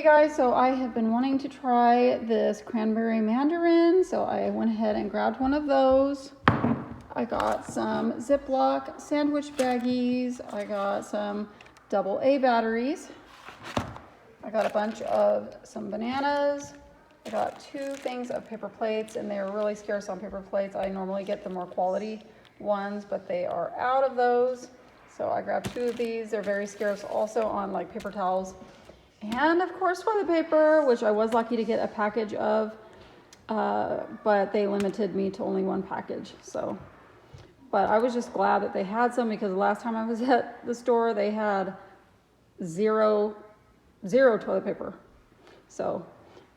guys, so I have been wanting to try this cranberry mandarin, so I went ahead and grabbed one of those. I got some Ziploc sandwich baggies. I got some AA batteries. I got a bunch of some bananas. I got 2 things of paper plates, and they are really scarce on paper plates. I normally get the more quality ones, but they are out of those. So I grabbed 2 of these. They're very scarce also on like paper towels. And of course toilet paper, which I was lucky to get a package of, but they limited me to only 1 package. So, but I was just glad that they had some, because the last time I was at the store, they had zero toilet paper. So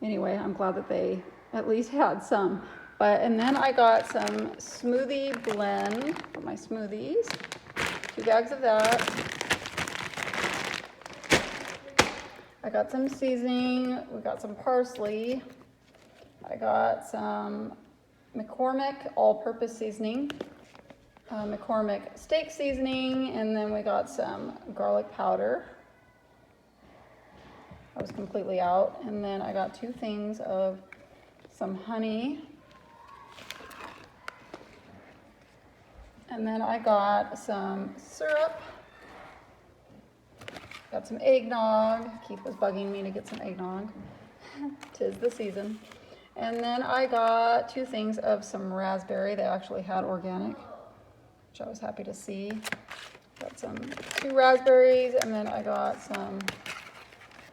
anyway, I'm glad that they at least had some. And then I got some smoothie blend for my smoothies. 2 bags of that. I got some seasoning. We got some parsley. I got some McCormick all-purpose seasoning, McCormick steak seasoning, and then we got some garlic powder. I was completely out. And then I got 2 things of some honey. And then I got some syrup. Got some eggnog. Keith was bugging me to get some eggnog. 'Tis the season. And then I got 2 things of some raspberry. They actually had organic, which I was happy to see. Got some 2 raspberries, and then I got some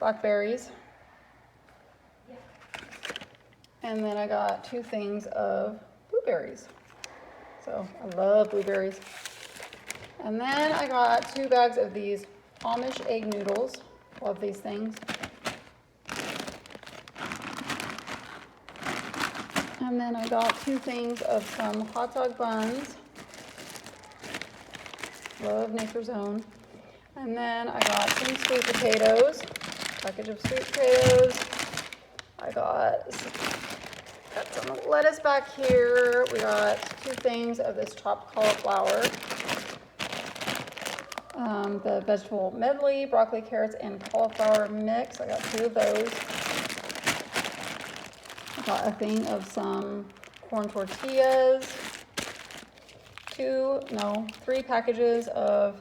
blackberries. And then I got 2 things of blueberries. So I love blueberries. And then I got 2 bags of these Amish egg noodles. Love these things. And then I got 2 things of some hot dog buns. Love Nature's Own. And then I got some sweet potatoes. Package of sweet potatoes. I got some lettuce back here. We got 2 things of this chopped cauliflower. The vegetable medley, broccoli, carrots, and cauliflower mix. I got 2 of those. I got a thing of some corn tortillas. 3 packages of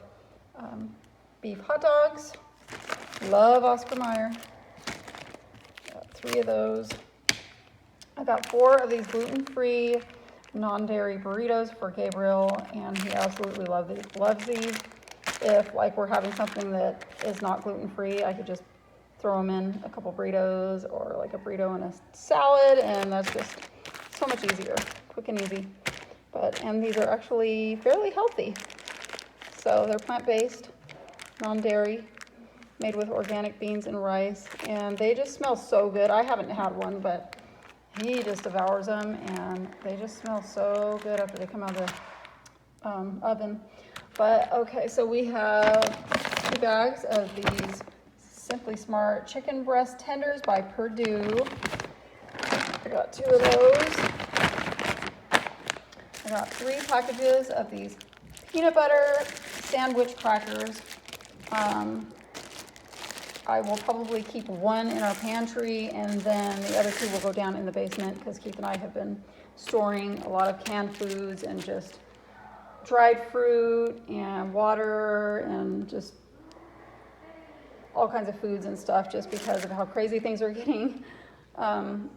beef hot dogs. Love Oscar Mayer. Got 3 of those. I got 4 of these gluten-free, non-dairy burritos for Gabriel, and he absolutely loves these. If like we're having something that is not gluten-free, I could just throw them in a couple burritos, or like a burrito and a salad, and that's just so much easier, quick and easy. And these are actually fairly healthy. So they're plant-based, non-dairy, made with organic beans and rice, and they just smell so good. I haven't had one, but he just devours them, and they just smell so good after they come out of the oven. But okay, so we have 2 bags of these Simply Smart chicken breast tenders by Purdue. I got 2 of those. I got 3 packages of these peanut butter sandwich crackers. I will probably keep 1 in our pantry, and then the other 2 will go down in the basement, because Keith and I have been storing a lot of canned foods and just dried fruit and water and just all kinds of foods and stuff, just because of how crazy things are getting in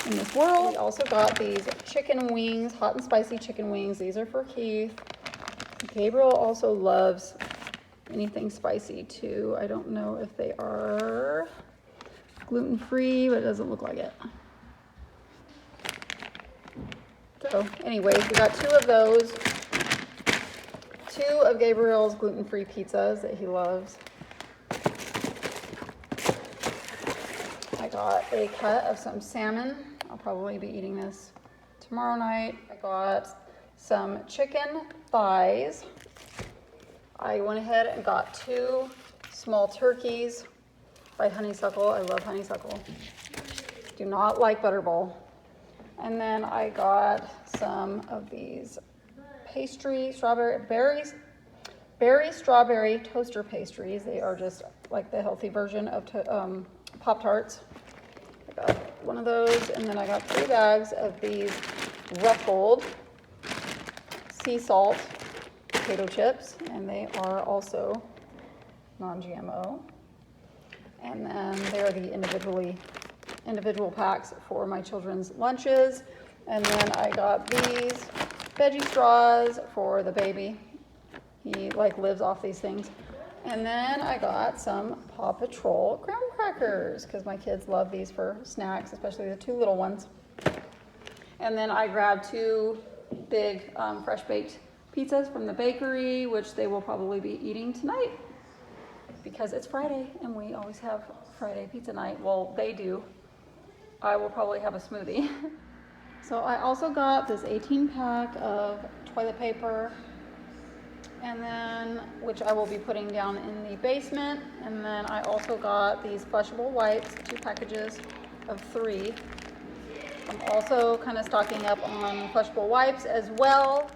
this world. We also got these chicken wings, hot and spicy chicken wings. These are for Keith. Gabriel also loves anything spicy too. I don't know if they are gluten-free, but it doesn't look like it. So anyways, we got 2 of those. 2 of Gabriel's gluten-free pizzas that he loves. I got a cut of some salmon. I'll probably be eating this tomorrow night. I got some chicken thighs. I went ahead and got 2 small turkeys by Honeysuckle. I love Honeysuckle. Do not like Butterball. And then I got some of these berry strawberry toaster pastries. They are just like the healthy version of Pop-Tarts. I got one of those, and then I got 3 bags of these ruffled sea salt potato chips, and they are also non-GMO. And then they're the individual packs for my children's lunches. And then I got these veggie straws for the baby. He like lives off these things. And then I got some Paw Patrol graham crackers because my kids love these for snacks, especially the 2 little ones. And then I grabbed 2 big fresh baked pizzas from the bakery, which they will probably be eating tonight because it's Friday and we always have Friday pizza night. Well, they do. I will probably have a smoothie. So I also got this 18-pack of toilet paper, and then, which I will be putting down in the basement. And then I also got these flushable wipes, 2 packages of 3. I'm also kind of stocking up on flushable wipes as well.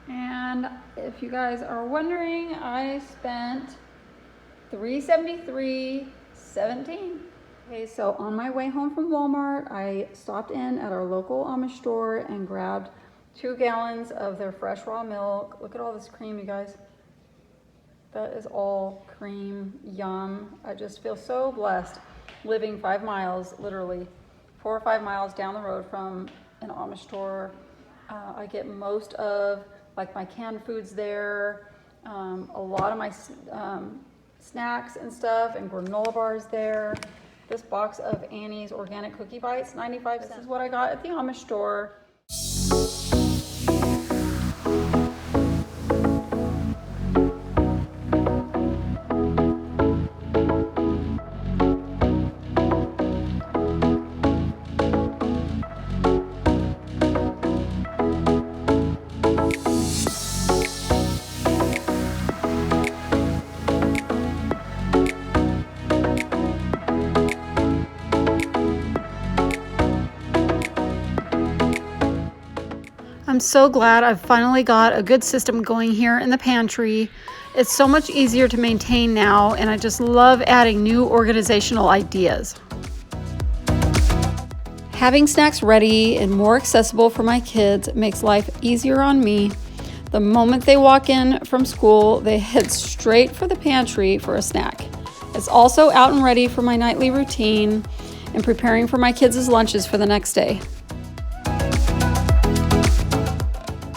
And if you guys are wondering, I spent $373.17. Okay, so on my way home from Walmart, I stopped in at our local Amish store and grabbed 2 gallons of their fresh raw milk. Look at all this cream, you guys. That is all cream, yum. I just feel so blessed living 5 miles, literally 4 or 5 miles down the road from an Amish store. I get most of like my canned foods there, a lot of my snacks and stuff, and granola bars there. This box of Annie's organic cookie bites, 95 cents. This is what I got at the Amish store. I'm so glad I've finally got a good system going here in the pantry. It's so much easier to maintain now, and I just love adding new organizational ideas. Having snacks ready and more accessible for my kids makes life easier on me. The moment they walk in from school, they head straight for the pantry for a snack. It's also out and ready for my nightly routine and preparing for my kids' lunches for the next day.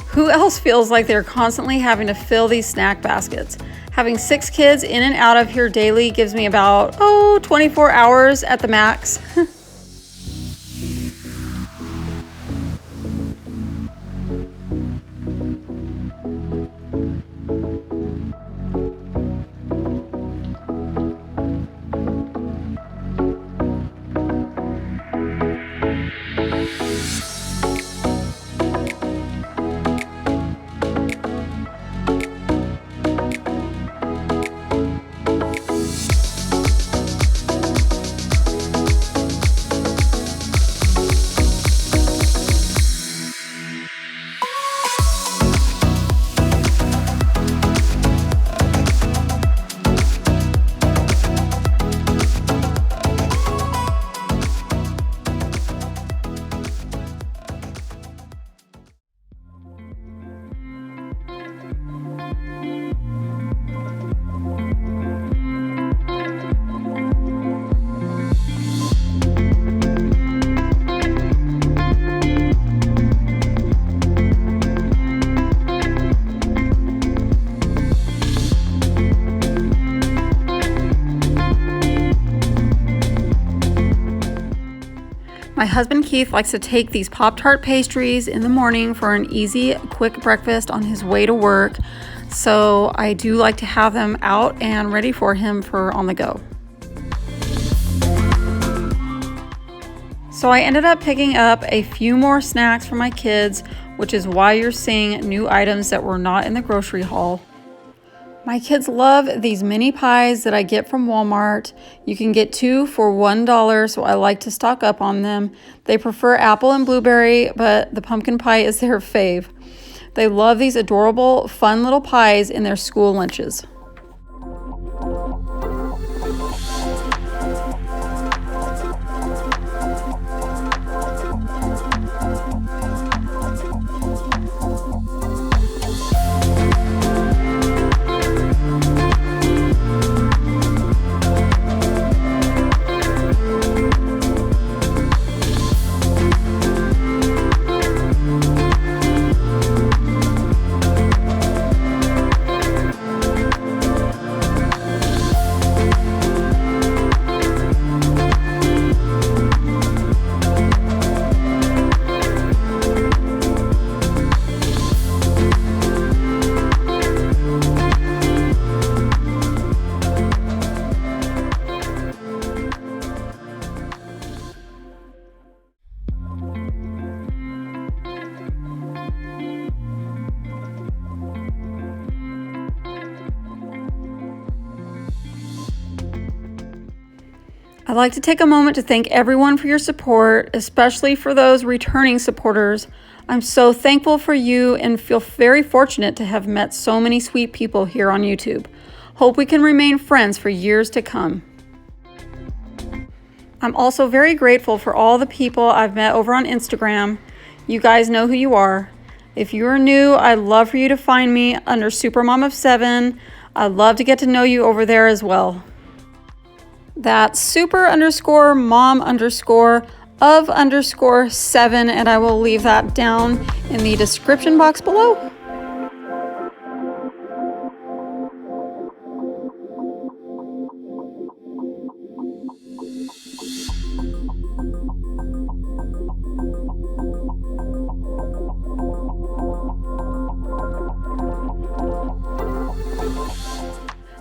Who else feels like they're constantly having to fill these snack baskets? Having 6 kids in and out of here daily gives me about, 24 hours at the max. My husband Keith likes to take these Pop-Tart pastries in the morning for an easy, quick breakfast on his way to work. So I do like to have them out and ready for him for on the go. So I ended up picking up a few more snacks for my kids, which is why you're seeing new items that were not in the grocery haul. My kids love these mini pies that I get from Walmart. You can get 2 for $1, so I like to stock up on them. They prefer apple and blueberry, but the pumpkin pie is their fave. They love these adorable, fun little pies in their school lunches. I'd like to take a moment to thank everyone for your support, especially for those returning supporters. I'm so thankful for you and feel very fortunate to have met so many sweet people here on YouTube. Hope we can remain friends for years to come. I'm also very grateful for all the people I've met over on Instagram. You guys know who you are. If you are new, I'd love for you to find me under Supermom of 7. I'd love to get to know you over there as well. That's super_mom_of_7, and I will leave that down in the description box below.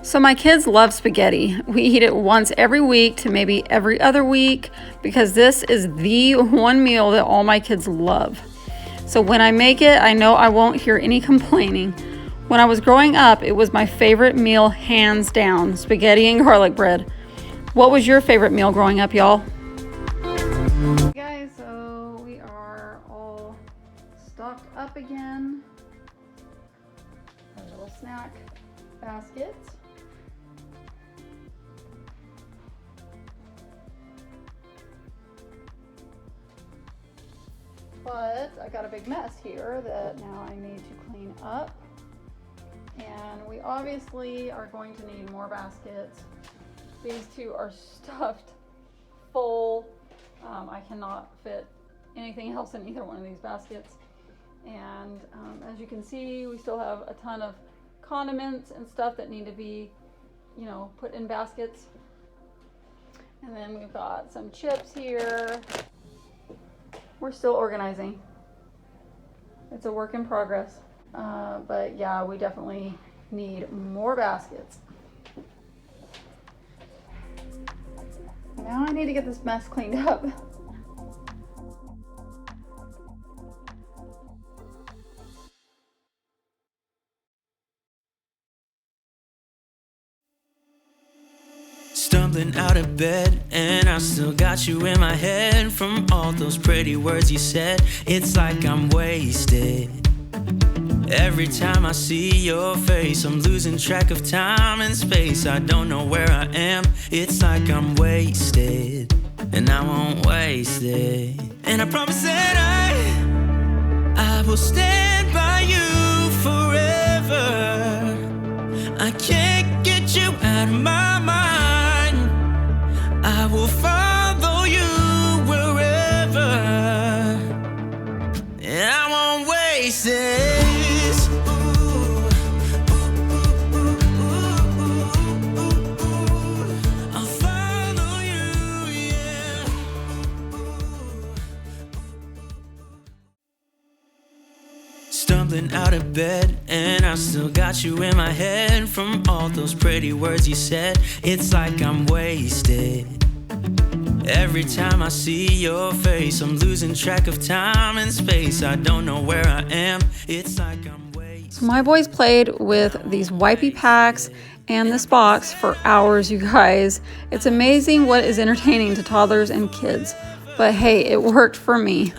So my kids love spaghetti. We eat it once every week to maybe every other week because this is the one meal that all my kids love. So when I make it, I know I won't hear any complaining. When I was growing up, it was my favorite meal hands down, spaghetti and garlic bread. What was your favorite meal growing up, y'all? Guys, so we are all stocked up again. Our little snack baskets. But I got a big mess here that now I need to clean up. And we obviously are going to need more baskets. These two are stuffed full. I cannot fit anything else in either one of these baskets. And as you can see, we still have a ton of condiments and stuff that need to be, you know, put in baskets. And then we've got some chips here. We're still organizing. It's a work in progress. But yeah, we definitely need more baskets. Now I need to get this mess cleaned up. Stumbling out of bed, and I still got you in my head. From all those pretty words you said, it's like I'm wasted. Every time I see your face, I'm losing track of time and space. I don't know where I am, it's like I'm wasted. And I won't waste it. And I promise that I will stand by you forever. I can't get you out of my mind. I will follow you wherever. And I won't waste this. I'll follow you, yeah. Stumbling out of bed, and I still got you in my head. From all those pretty words you said, it's like I'm wasted. Every time I see your face, I'm losing track of time and space. I don't know where I am, it's like I'm wasted. So my boys played with these wipey packs and this box for hours, you guys. It's amazing what is entertaining to toddlers and kids. But hey, it worked for me.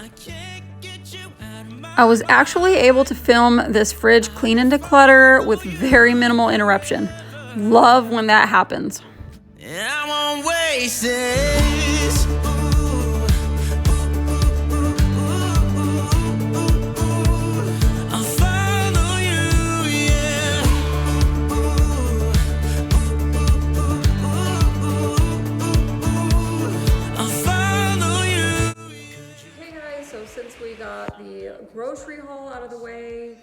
I was actually able to film this fridge clean and declutter with very minimal interruption. Love when that happens. I won't waste this. I'll follow you, yeah. I'll follow you. Hey guys, so since we got the grocery haul out of the way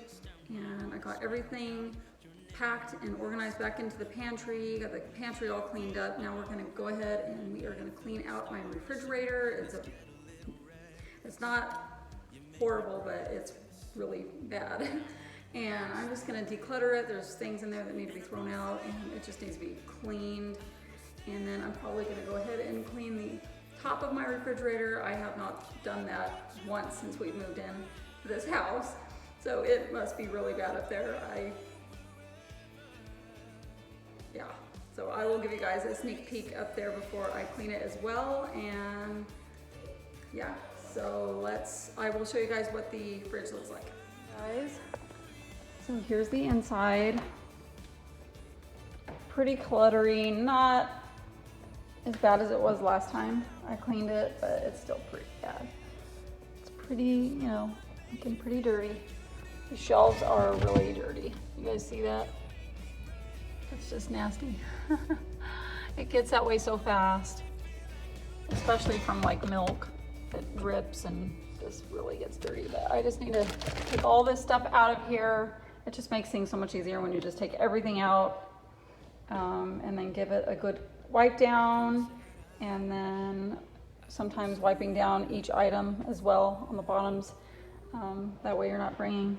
and I got everything packed and organized back into the pantry, got the pantry all cleaned up, now we're gonna go ahead and we are gonna clean out my refrigerator. It's not horrible, but it's really bad. And I'm just gonna declutter it. There's things in there that need to be thrown out and it just needs to be cleaned. And then I'm probably gonna go ahead and clean the top of my refrigerator. I have not done that once since we moved in to this house. So it must be really bad up there. Yeah, so So I will give you guys a sneak peek up there before I clean it as well. And yeah, so I will show you guys what the fridge looks like. Guys, so here's the inside. Pretty cluttery, not as bad as it was last time I cleaned it, but it's still pretty bad. It's pretty, you know, looking pretty dirty. The shelves are really dirty. You guys see that? It's just nasty. It gets that way so fast, especially from like milk. It drips and just really gets dirty. But I just need to take all this stuff out of here. It just makes things so much easier when you just take everything out and then give it a good wipe down, and then sometimes wiping down each item as well on the bottoms. That way you're not bringing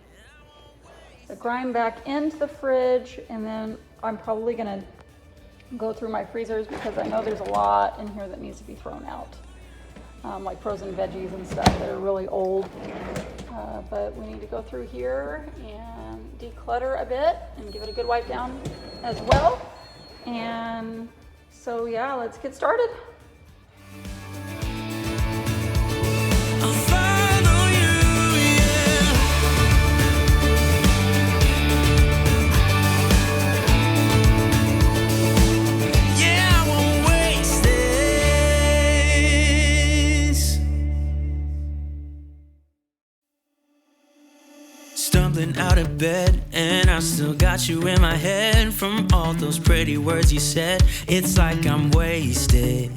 the grime back into the fridge. And then I'm probably gonna go through my freezers because I know there's a lot in here that needs to be thrown out. Like frozen veggies and stuff that are really old. But we need to go through here and declutter a bit and give it a good wipe down as well. And so yeah, let's get started. Stumbling out of bed, and I still got you in my head from all those pretty words you said. It's like I'm wasted.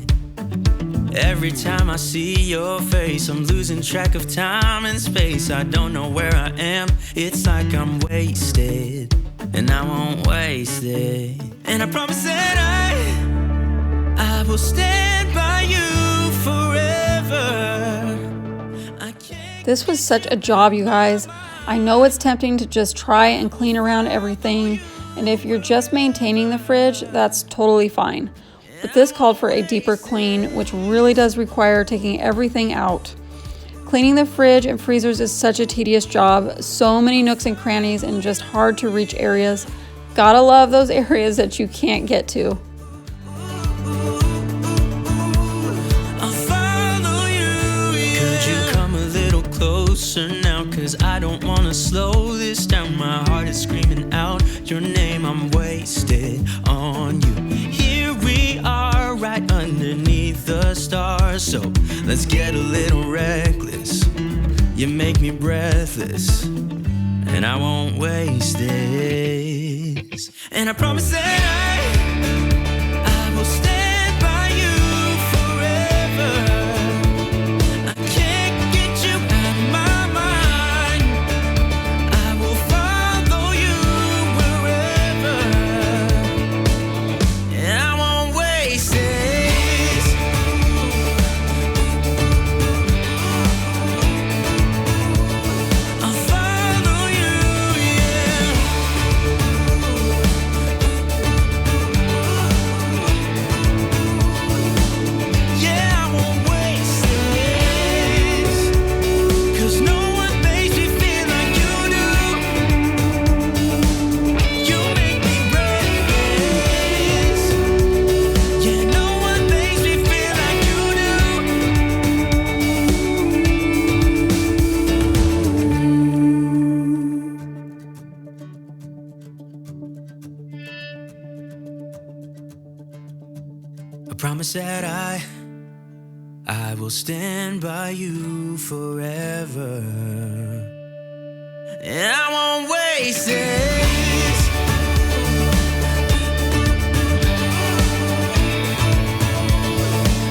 Every time I see your face, I'm losing track of time and space. I don't know where I am. It's like I'm wasted, and I won't waste it. And I promise that I will stand by you forever. This was such a job, you guys. I know it's tempting to just try and clean around everything, and if you're just maintaining the fridge, that's totally fine. But this called for a deeper clean, which really does require taking everything out. Cleaning the fridge and freezers is such a tedious job, so many nooks and crannies and just hard to reach areas. Gotta love those areas that you can't get to. Now, cause I don't wanna slow this down. My heart is screaming out your name. I'm wasted on you. Here we are, right underneath the stars. So let's get a little reckless. You make me breathless, and I won't waste this. And I promise that I will stand by you forever. Promise that I will stand by you forever, and I won't waste this.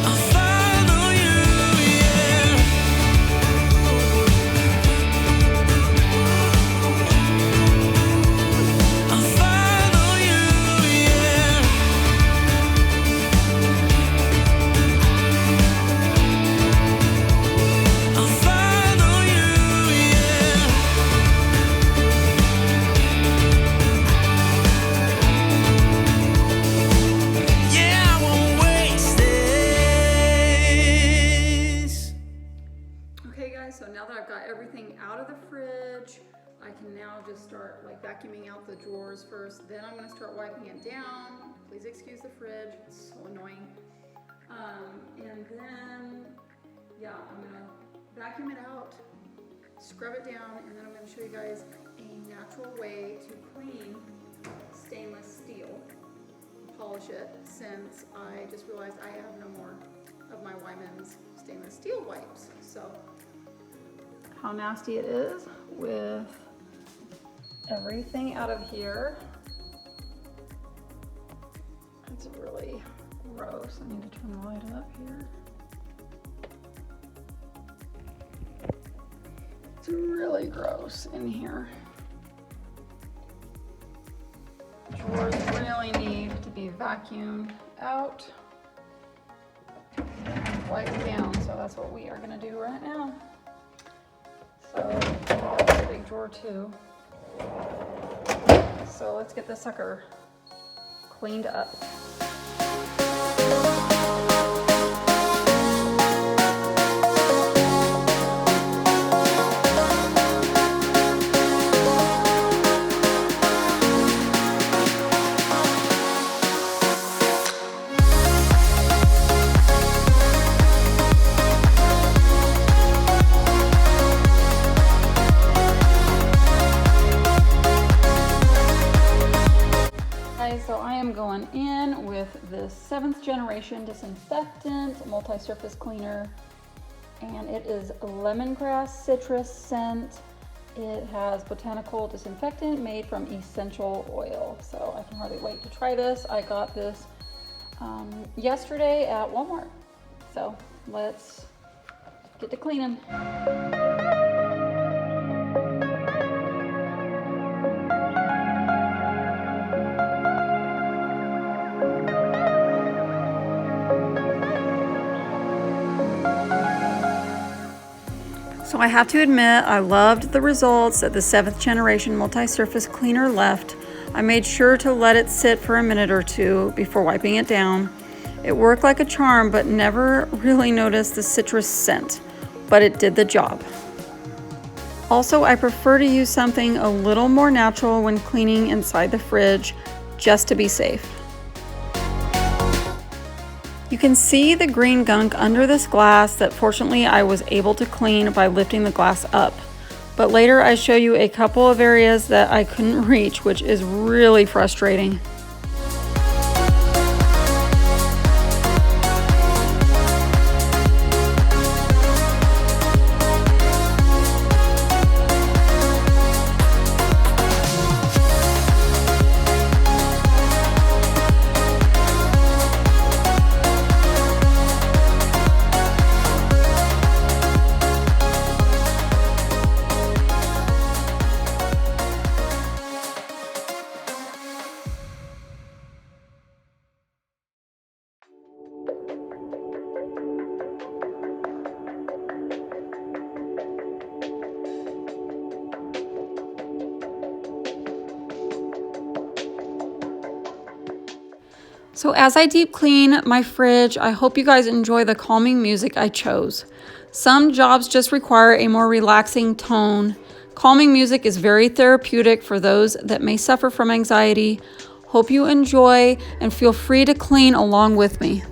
I'll follow you, yeah. I'll follow you, yeah. So now that I've got everything out of the fridge, I can now just start like vacuuming out the drawers first. Then I'm gonna start wiping it down. Please excuse the fridge, it's so annoying. And then, yeah, I'm gonna vacuum it out, scrub it down, and then I'm gonna show you guys a natural way to clean stainless steel. Polish it, since I just realized I have no more of my Wyman's stainless steel wipes. So, how nasty it is with everything out of here. It's really gross. I need to turn the light up here. It's really gross in here. Drawers really need to be vacuumed out and wiped down, so that's what we are gonna do right now. So that's a big drawer too. So let's get this sucker cleaned up. So I am going in with this 7th generation disinfectant multi-surface cleaner, and it is lemongrass citrus scent. It has botanical disinfectant made from essential oil. So I can hardly wait to try this. I got this yesterday at Walmart. So let's get to cleaning. So I have to admit, I loved the results that the 7th generation multi-surface cleaner left. I made sure to let it sit for a minute or two before wiping it down. It worked like a charm, but never really noticed the citrus scent, but it did the job. Also, I prefer to use something a little more natural when cleaning inside the fridge, just to be safe. You can see the green gunk under this glass that fortunately I was able to clean by lifting the glass up. But later I show you a couple of areas that I couldn't reach, which is really frustrating. So as I deep clean my fridge, I hope you guys enjoy the calming music I chose. Some jobs just require a more relaxing tone. Calming music is very therapeutic for those that may suffer from anxiety. Hope you enjoy and feel free to clean along with me.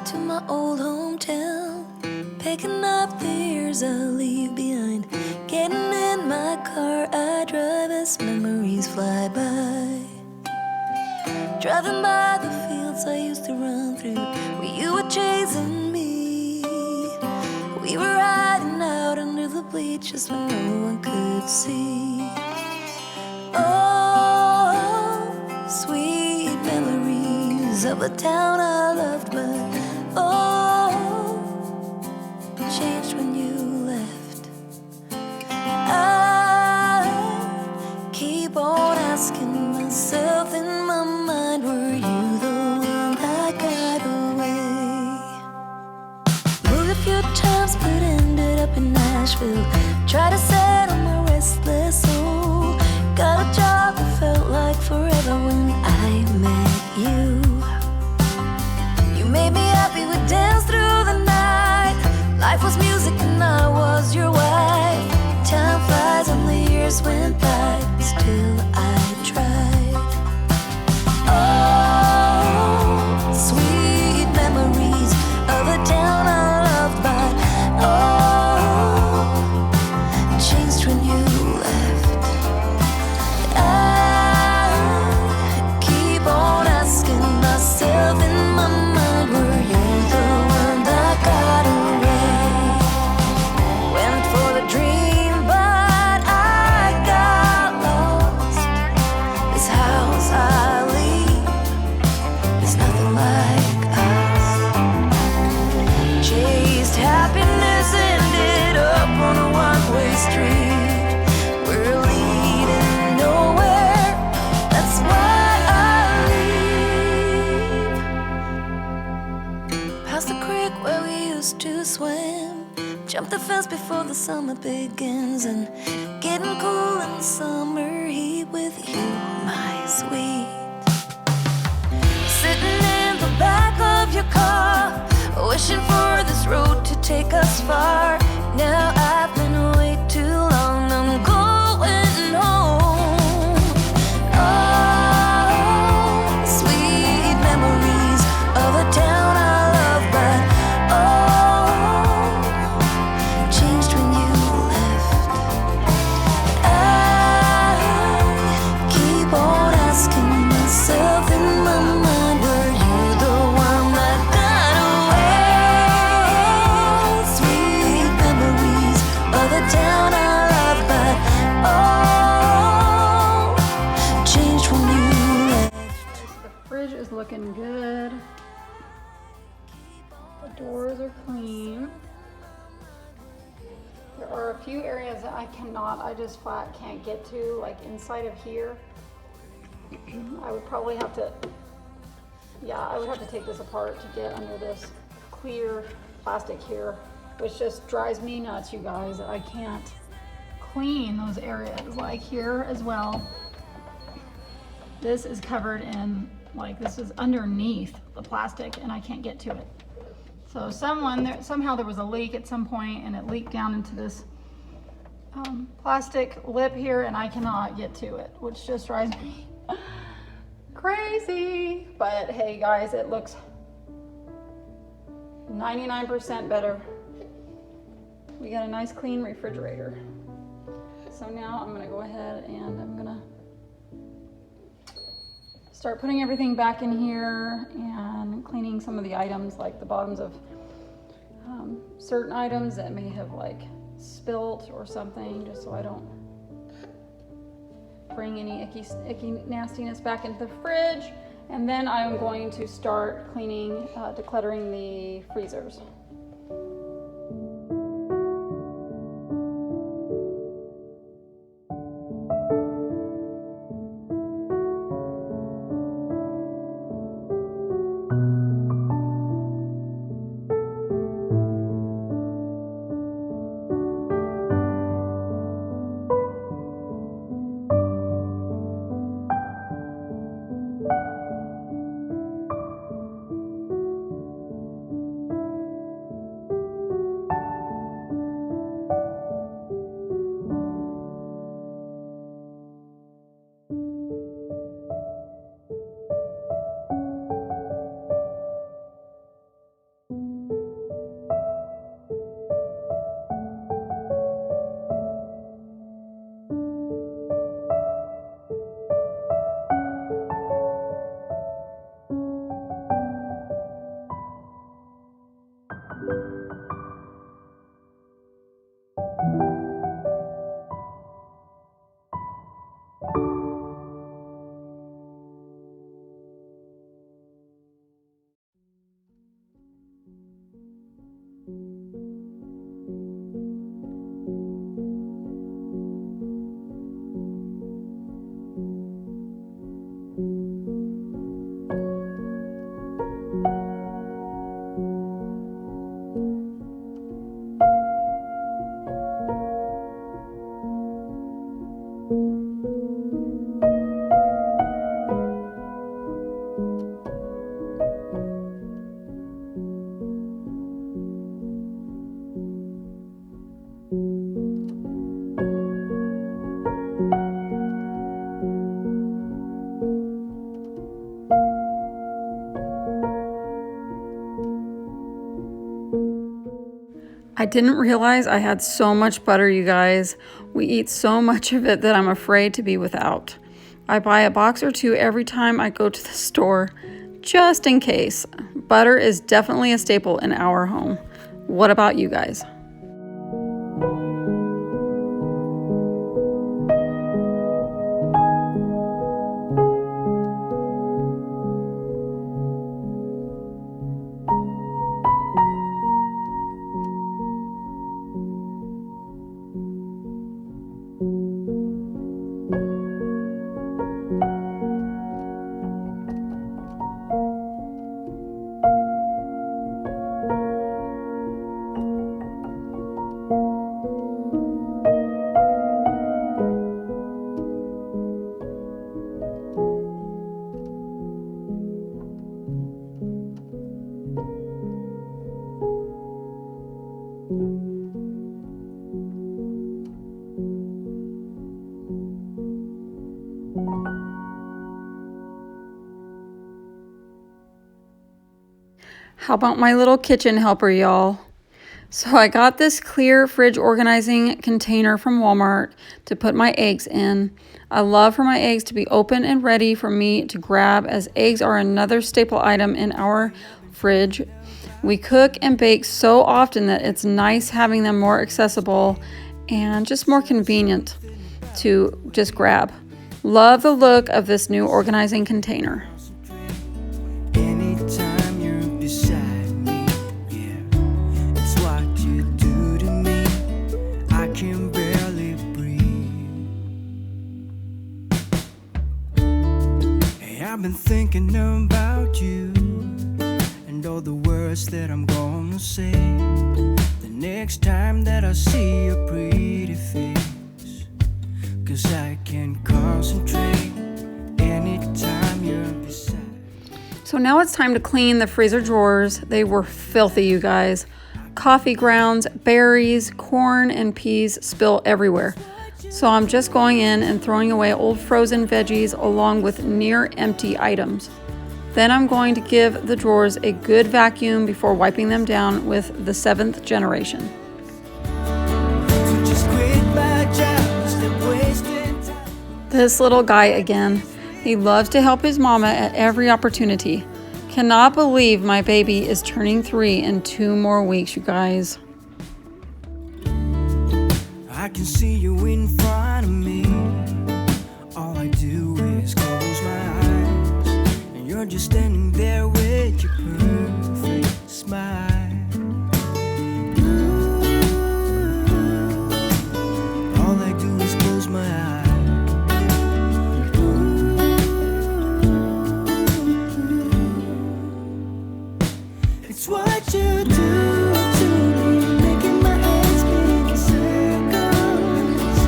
to my old hometown, picking up the years I'll leave behind. Getting in my car, I drive as memories fly by. Driving by the fields I used to run through, where you were chasing me. We were riding out under the bleachers when no one could see. Oh, sweet memories of a town I loved, but oh, changed when you left. I keep on asking myself in my mind, were you the one that got away? Moved a few times but ended up in Nashville. Tried to settle my restless soul. Got a job that felt like forever when I met you. You made me happy, we danced through the night. Life was music and I was your wife. Time flies and the years went by, still I tried. Oh, sweet memories of a town I loved, but oh, changed when you left. I keep on asking myself in my mind, were you the one that got away? Went for the dream, but I got lost. This house I leave is nothing like us. Chased happiness, ended up on a one-way street. We're leading nowhere, that's why I leave. Past the creek where we used to swim, jump the fence before the summer begins, and getting cool in the summer heat with you, my sweet. Sitting in the back of your car, wishing for this road to take us far. Now I've been away too long, I'm going home. Oh, sweet memories of a town I love, but oh, changed when you left. I keep on asking myself in my mind, were you the one that got away? Sweet memories of a town I love, but oh, changed when you left. The fridge is looking good. The doors are clean. There are a few areas that I just flat can't get to, like inside of here. I would probably have to, I would have to take this apart to get under this clear plastic here, which just drives me nuts, you guys. I can't clean those areas, like here as well. This is covered in, like, this is underneath the plastic and I can't get to it. So somehow there was a leak at some point and it leaked down into this plastic lip here and I cannot get to it, which just drives me crazy. But hey guys, it looks 99% better. We got a nice clean refrigerator. So now I'm gonna go ahead and I'm gonna start putting everything back in here and cleaning some of the items, like the bottoms of certain items that may have like spilt or something, just so I don't bring any icky nastiness back into the fridge. And then I'm going to start cleaning, decluttering the freezers. I didn't realize I had so much butter, you guys. We eat so much of it that I'm afraid to be without. I buy a box or two every time I go to the store, just in case. Butter is definitely a staple in our home. What about you guys? How about my little kitchen helper, y'all? So I got this clear fridge organizing container from Walmart to put my eggs in. I love for my eggs to be open and ready for me to grab, as eggs are another staple item in our fridge. We cook and bake so often that it's nice having them more accessible and just more convenient to just grab. Love the look of this new organizing container. Anytime you're beside me, yeah, it's what you do to me. I can barely breathe. Hey, I've been thinking about you and all the words that I'm gonna say the next time that I see your pretty face. 'Cause I can concentrate anytime you're beside. So now it's time to clean the freezer drawers. They were filthy, you guys. Coffee grounds, berries, corn, and peas spill everywhere. So I'm just going in and throwing away old frozen veggies along with near empty items. Then I'm going to give the drawers a good vacuum before wiping them down with the 7th generation. This little guy again. He loves to help his mama at every opportunity. Cannot believe my baby is turning 3 in 2 more weeks, you guys. I can see you in front of me. All I do is close my eyes, and you're just standing there with your perfect smile. All I do is close my eyes. It's what you do to me, making my head spin in circles.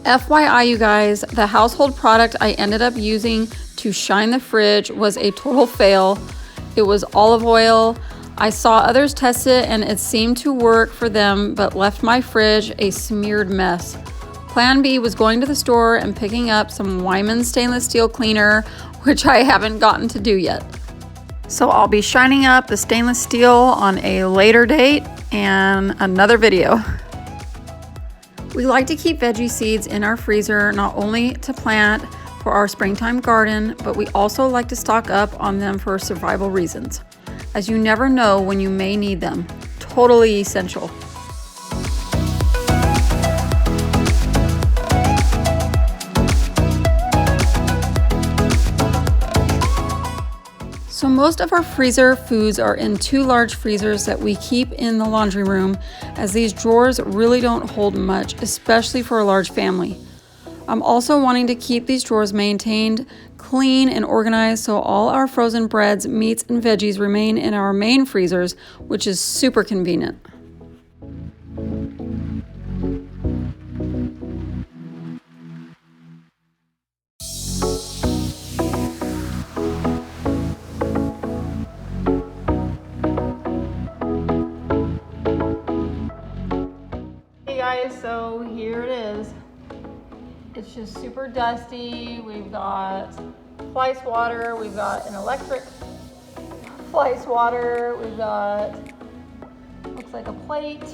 FYI, you guys, the household product I ended up using to shine the fridge was a total fail. It was olive oil. I saw others test it and it seemed to work for them, but left my fridge a smeared mess. Plan B was going to the store and picking up some Wyman stainless steel cleaner, which I haven't gotten to do yet. So I'll be shining up the stainless steel on a later date and another video. We like to keep veggie seeds in our freezer, not only to plant for our springtime garden, but we also like to stock up on them for survival reasons, as you never know when you may need them. Totally essential. So most of our freezer foods are in 2 large freezers that we keep in the laundry room, as these drawers really don't hold much, especially for a large family. I'm also wanting to keep these drawers maintained, clean, and organized so all our frozen breads, meats, and veggies remain in our main freezers, which is super convenient. So here it is. It's just super dusty. We've got fly swatter, we've got an electric fly swatter, we've got, looks like a plate,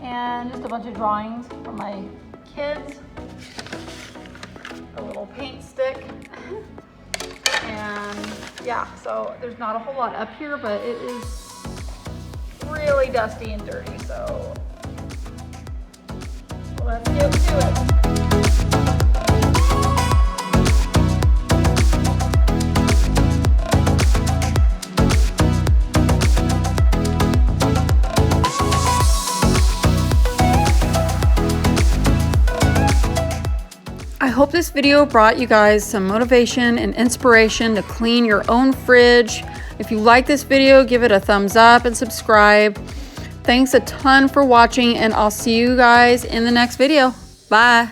and just a bunch of drawings from my kids, a little paint stick, and yeah, so there's not a whole lot up here, but it is really dusty and dirty, so let's get to it. I hope this video brought you guys some motivation and inspiration to clean your own fridge. If you like this video, give it a thumbs up and subscribe. Thanks a ton for watching, and I'll see you guys in the next video. Bye.